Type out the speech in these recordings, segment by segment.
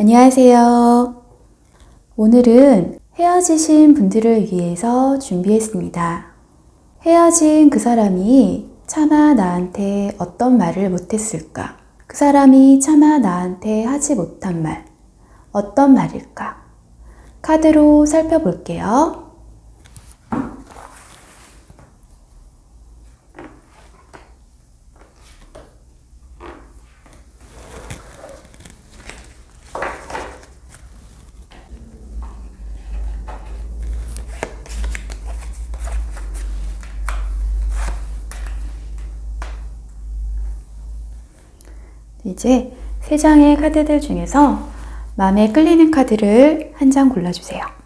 안녕하세요. 오늘은 헤어지신 분들을 위해서 준비했습니다. 헤어진 그 사람이 차마 나한테 어떤 말을 못했을까? 그 사람이 차마 나한테 하지 못한 말, 어떤 말일까? 카드로 살펴볼게요. 이제 세 장의 카드들 중에서 마음에 끌리는 카드를 한 장 골라주세요.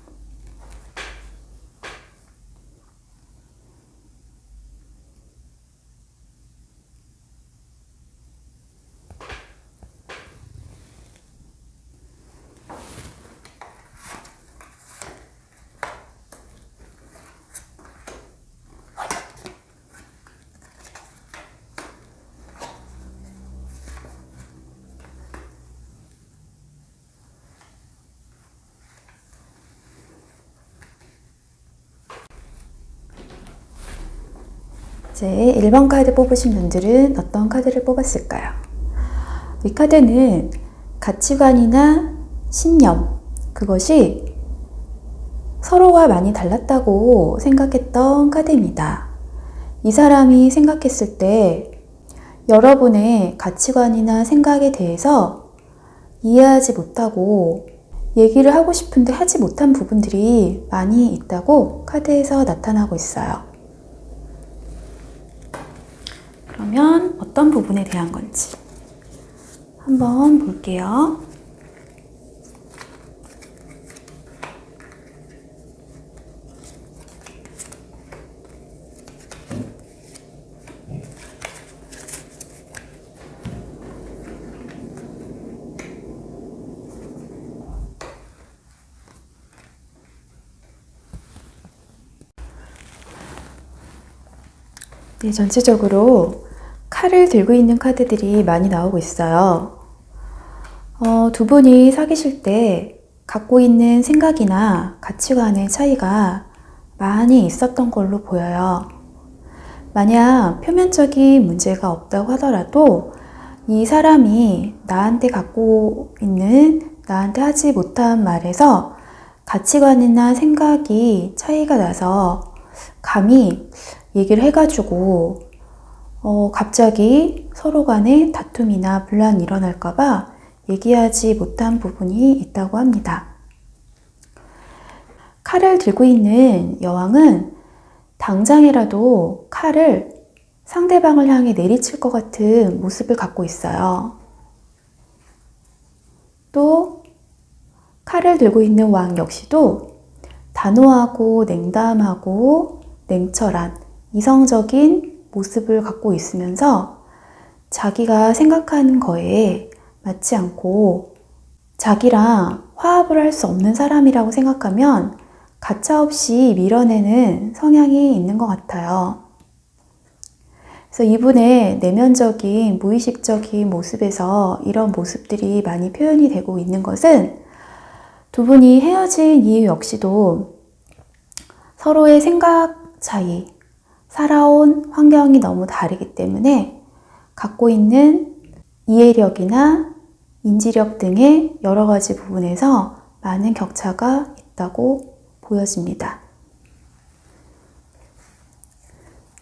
이제 1번 카드 뽑으신 분들은 어떤 카드를 뽑았을까요? 이 카드는 가치관이나 신념, 그것이 서로가 많이 달랐다고 생각했던 카드입니다. 이 사람이 생각했을 때 여러분의 가치관이나 생각에 대해서 이해하지 못하고 얘기를 하고 싶은데 하지 못한 부분들이 많이 있다고 카드에서 나타나고 있어요. 그러면 어떤 부분에 대한 건지 한번 볼게요. 네, 전체적으로 칼을 들고 있는 카드들이 많이 나오고 있어요. 두 분이 사귀실 때 갖고 있는 생각이나 가치관의 차이가 많이 있었던 걸로 보여요. 만약 표면적인 문제가 없다고 하더라도 이 사람이 나한테 갖고 있는, 나한테 하지 못한 말에서 가치관이나 생각이 차이가 나서 감히 얘기를 해가지고 갑자기 서로 간에 다툼이나 분란이 일어날까봐 얘기하지 못한 부분이 있다고 합니다. 칼을 들고 있는 여왕은 당장이라도 칼을 상대방을 향해 내리칠 것 같은 모습을 갖고 있어요. 또 칼을 들고 있는 왕 역시도 단호하고 냉담하고 냉철한 이성적인 모습을 갖고 있으면서 자기가 생각하는 거에 맞지 않고 자기랑 화합을 할 수 없는 사람이라고 생각하면 가차없이 밀어내는 성향이 있는 것 같아요. 그래서 이분의 내면적인 무의식적인 모습에서 이런 모습들이 많이 표현이 되고 있는 것은 두 분이 헤어진 이유 역시도 서로의 생각 차이, 살아온 환경이 너무 다르기 때문에 갖고 있는 이해력이나 인지력 등의 여러 가지 부분에서 많은 격차가 있다고 보여집니다.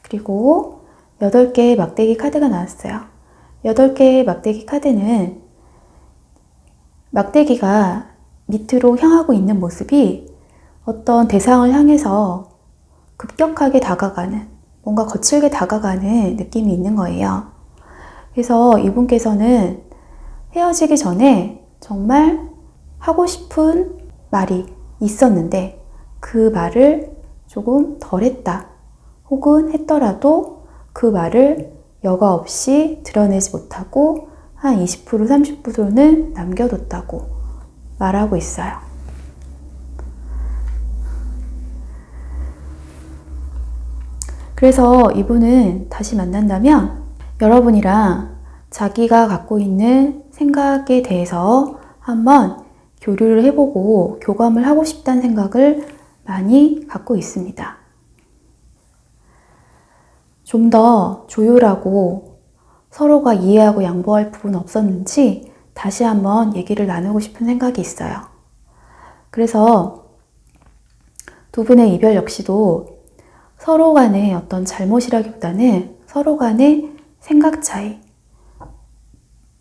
그리고 8개의 막대기 카드가 나왔어요. 8개의 막대기 카드는 막대기가 밑으로 향하고 있는 모습이 어떤 대상을 향해서 급격하게 다가가는, 뭔가 거칠게 다가가는 느낌이 있는 거예요. 그래서 이분께서는 헤어지기 전에 정말 하고 싶은 말이 있었는데 그 말을 조금 덜 했다. 혹은 했더라도 그 말을 여과 없이 드러내지 못하고 한 20%, 30%는 남겨뒀다고 말하고 있어요. 그래서 이분은 다시 만난다면 여러분이랑 자기가 갖고 있는 생각에 대해서 한번 교류를 해보고 교감을 하고 싶다는 생각을 많이 갖고 있습니다. 좀 더 조율하고 서로가 이해하고 양보할 부분 없었는지 다시 한번 얘기를 나누고 싶은 생각이 있어요. 그래서 두 분의 이별 역시도 서로 간의 어떤 잘못이라기보다는 서로 간의 생각 차이,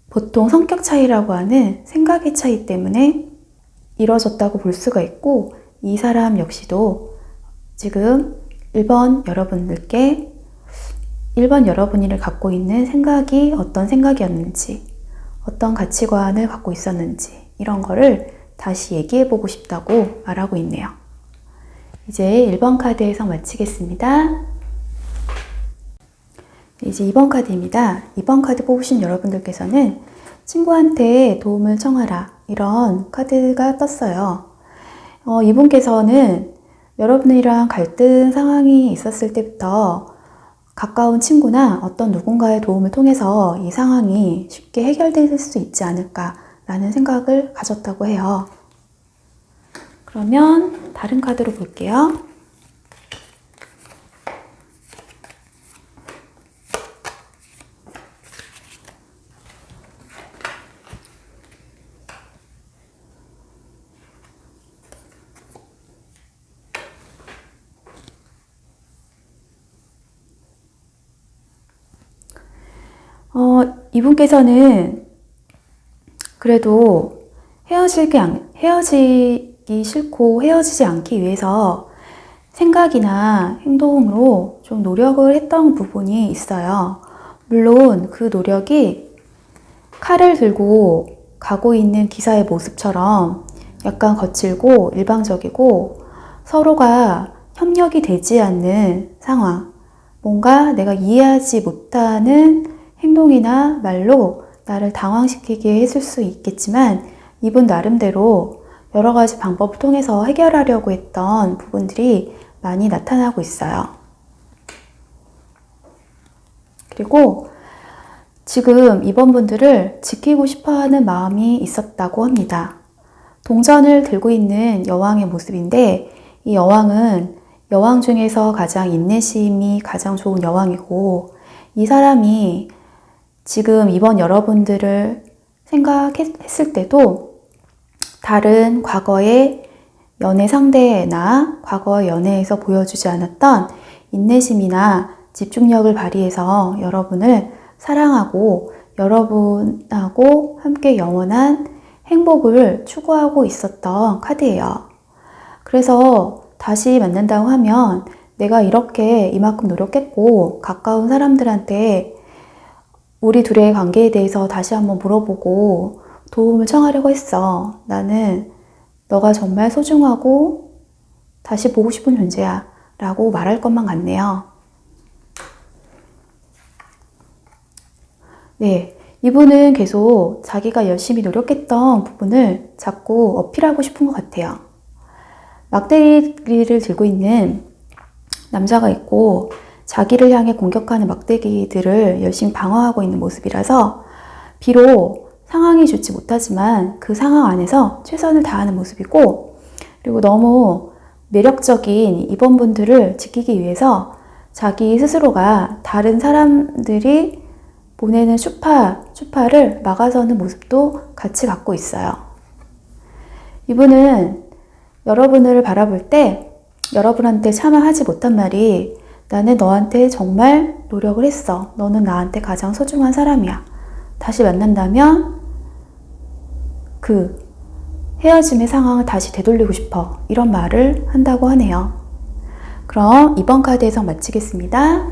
보통 성격 차이라고 하는 생각의 차이 때문에 이뤄졌다고 볼 수가 있고, 이 사람 역시도 지금 1번 여러분이 갖고 있는 생각이 어떤 생각이었는지, 어떤 가치관을 갖고 있었는지 이런 거를 다시 얘기해보고 싶다고 말하고 있네요. 이제 1번 카드 해석 마치겠습니다. 이제 2번 카드입니다. 2번 카드 뽑으신 여러분들께서는 친구한테 도움을 청하라, 이런 카드가 떴어요. 이분께서는 여러분이랑 갈등 상황이 있었을 때부터 가까운 친구나 어떤 누군가의 도움을 통해서 이 상황이 쉽게 해결될 수 있지 않을까라는 생각을 가졌다고 해요. 그러면 다른 카드로 볼게요. 이분께서는 그래도 헤어지기 싫고 헤어지지 않기 위해서 생각이나 행동으로 좀 노력을 했던 부분이 있어요. 물론 그 노력이 칼을 들고 가고 있는 기사의 모습처럼 약간 거칠고 일방적이고 서로가 협력이 되지 않는 상황, 뭔가 내가 이해하지 못하는 행동이나 말로 나를 당황시키게 했을 수 있겠지만, 이분 나름대로 여러 가지 방법을 통해서 해결하려고 했던 부분들이 많이 나타나고 있어요. 그리고 지금 이번 분들을 지키고 싶어하는 마음이 있었다고 합니다. 동전을 들고 있는 여왕의 모습인데, 이 여왕은 여왕 중에서 가장 인내심이 가장 좋은 여왕이고, 이 사람이 지금 이번 여러분들을 생각했을 때도 다른 과거의 연애 상대나 과거의 연애에서 보여주지 않았던 인내심이나 집중력을 발휘해서 여러분을 사랑하고 여러분하고 함께 영원한 행복을 추구하고 있었던 카드예요. 그래서 다시 만난다고 하면 내가 이렇게 이만큼 노력했고 가까운 사람들한테 우리 둘의 관계에 대해서 다시 한번 물어보고 도움을 청하려고 했어. 나는 너가 정말 소중하고 다시 보고 싶은 존재야 라고 말할 것만 같네요. 네, 이분은 계속 자기가 열심히 노력했던 부분을 자꾸 어필하고 싶은 것 같아요. 막대기를 들고 있는 남자가 있고 자기를 향해 공격하는 막대기들을 열심히 방어하고 있는 모습이라서 비록 상황이 좋지 못하지만 그 상황 안에서 최선을 다하는 모습이고, 그리고 너무 매력적인 이번 분들을 지키기 위해서 자기 스스로가 다른 사람들이 보내는 추파를 막아서는 모습도 같이 갖고 있어요. 이분은 여러분을 바라볼 때 여러분한테 차마 하지 못한 말이, 나는 너한테 정말 노력을 했어. 너는 나한테 가장 소중한 사람이야. 다시 만난다면 그 헤어짐의 상황을 다시 되돌리고 싶어. 이런 말을 한다고 하네요. 그럼 2번 카드 해석 마치겠습니다.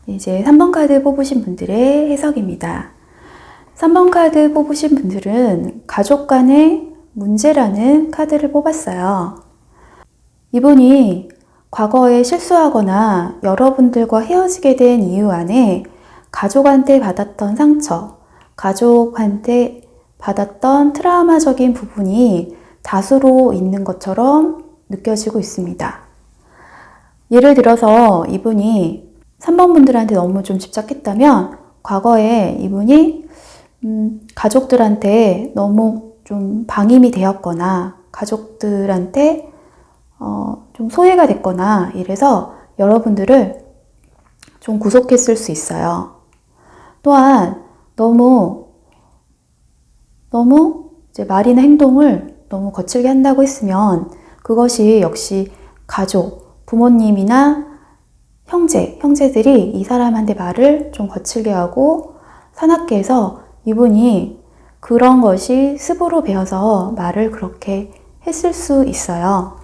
이제 3번 카드 뽑으신 분들의 해석입니다. 3번 카드 뽑으신 분들은 가족 간의 문제라는 카드를 뽑았어요. 이분이 과거에 실수하거나 여러분들과 헤어지게 된 이유 안에 가족한테 받았던 상처, 가족한테 받았던 트라우마적인 부분이 다수로 있는 것처럼 느껴지고 있습니다. 예를 들어서 이분이 3번 분들한테 너무 좀 집착했다면 과거에 이분이 가족들한테 너무 좀 방임이 되었거나 가족들한테 좀 소외가 됐거나 이래서 여러분들을 좀 구속했을 수 있어요. 또한 너무 이제 말이나 행동을 너무 거칠게 한다고 했으면 그것이 역시 가족, 부모님이나 형제들이 이 사람한테 말을 좀 거칠게 하고 사납게 해서 이분이 그런 것이 습으로 배어서 말을 그렇게 했을 수 있어요.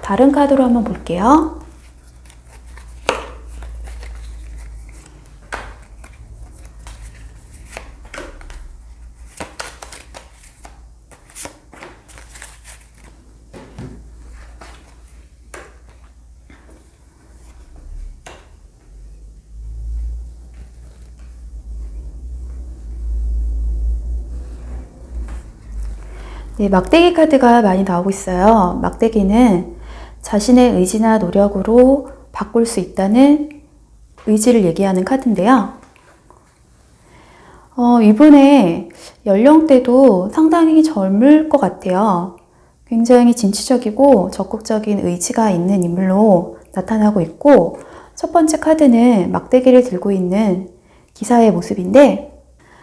다른 카드로 한번 볼게요. 네, 막대기 카드가 많이 나오고 있어요. 막대기는 자신의 의지나 노력으로 바꿀 수 있다는 의지를 얘기하는 카드인데요. 이분의 연령대도 상당히 젊을 것 같아요. 굉장히 진취적이고 적극적인 의지가 있는 인물로 나타나고 있고, 첫 번째 카드는 막대기를 들고 있는 기사의 모습인데,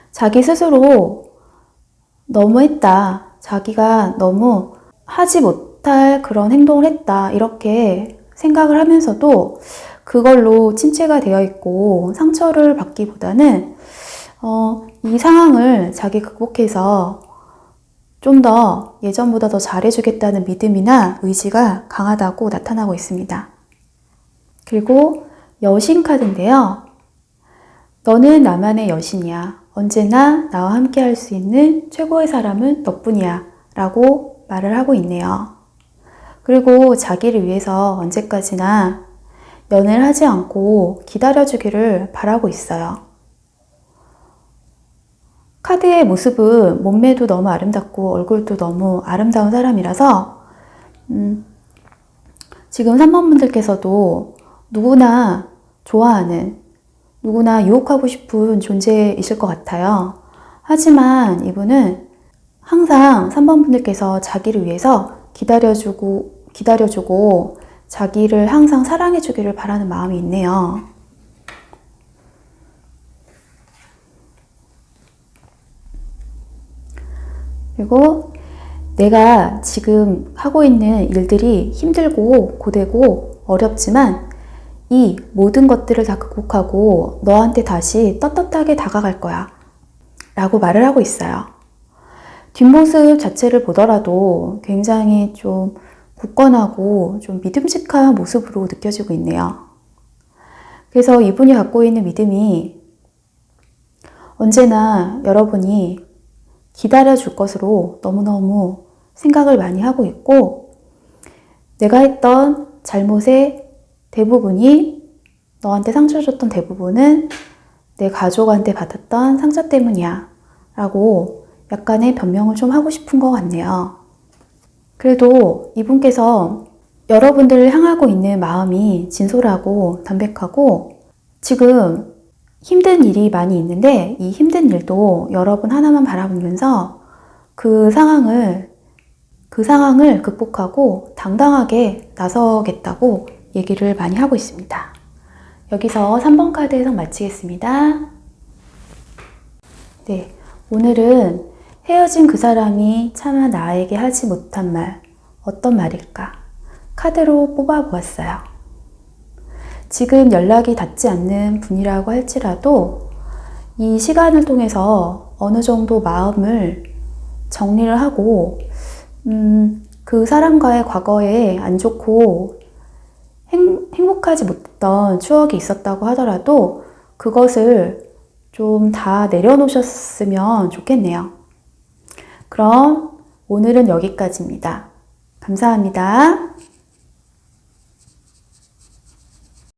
자기 스스로 너무했다. 자기가 너무 하지 못할 그런 행동을 했다. 이렇게 생각을 하면서도 그걸로 침체가 되어 있고 상처를 받기보다는 이 상황을 자기 극복해서 좀 더 예전보다 더 잘해주겠다는 믿음이나 의지가 강하다고 나타나고 있습니다. 그리고 여신 카드인데요. 너는 나만의 여신이야. 언제나 나와 함께 할 수 있는 최고의 사람은 너뿐이야. 라고 말을 하고 있네요. 그리고 자기를 위해서 언제까지나 연애를 하지 않고 기다려주기를 바라고 있어요. 카드의 모습은 몸매도 너무 아름답고 얼굴도 너무 아름다운 사람이라서 지금 3번 분들께서도 누구나 좋아하는, 누구나 유혹하고 싶은 존재이실 것 같아요. 하지만 이분은 항상 3번 분들께서 자기를 위해서 기다려주고 자기를 항상 사랑해주기를 바라는 마음이 있네요. 그리고 내가 지금 하고 있는 일들이 힘들고 고되고 어렵지만 이 모든 것들을 다 극복하고 너한테 다시 떳떳하게 다가갈 거야. 라고 말을 하고 있어요. 뒷모습 자체를 보더라도 굉장히 좀 굳건하고 좀 믿음직한 모습으로 느껴지고 있네요. 그래서 이분이 갖고 있는 믿음이 언제나 여러분이 기다려줄 것으로 너무너무 생각을 많이 하고 있고, 내가 했던 잘못의 대부분이, 너한테 상처 줬던 대부분은 내 가족한테 받았던 상처 때문이야 라고 약간의 변명을 좀 하고 싶은 것 같네요. 그래도 이분께서 여러분들을 향하고 있는 마음이 진솔하고 담백하고, 지금 힘든 일이 많이 있는데 이 힘든 일도 여러분 하나만 바라보면서 그 상황을 극복하고 당당하게 나서겠다고 얘기를 많이 하고 있습니다. 여기서 3번 카드 해석 마치겠습니다. 네, 오늘은 헤어진 그 사람이 차마 나에게 하지 못한 말, 어떤 말일까? 카드로 뽑아보았어요. 지금 연락이 닿지 않는 분이라고 할지라도 이 시간을 통해서 어느 정도 마음을 정리를 하고 그 사람과의 과거에 안 좋고 행복하지 못했던 추억이 있었다고 하더라도 그것을 좀 다 내려놓으셨으면 좋겠네요. 그럼 오늘은 여기까지입니다. 감사합니다.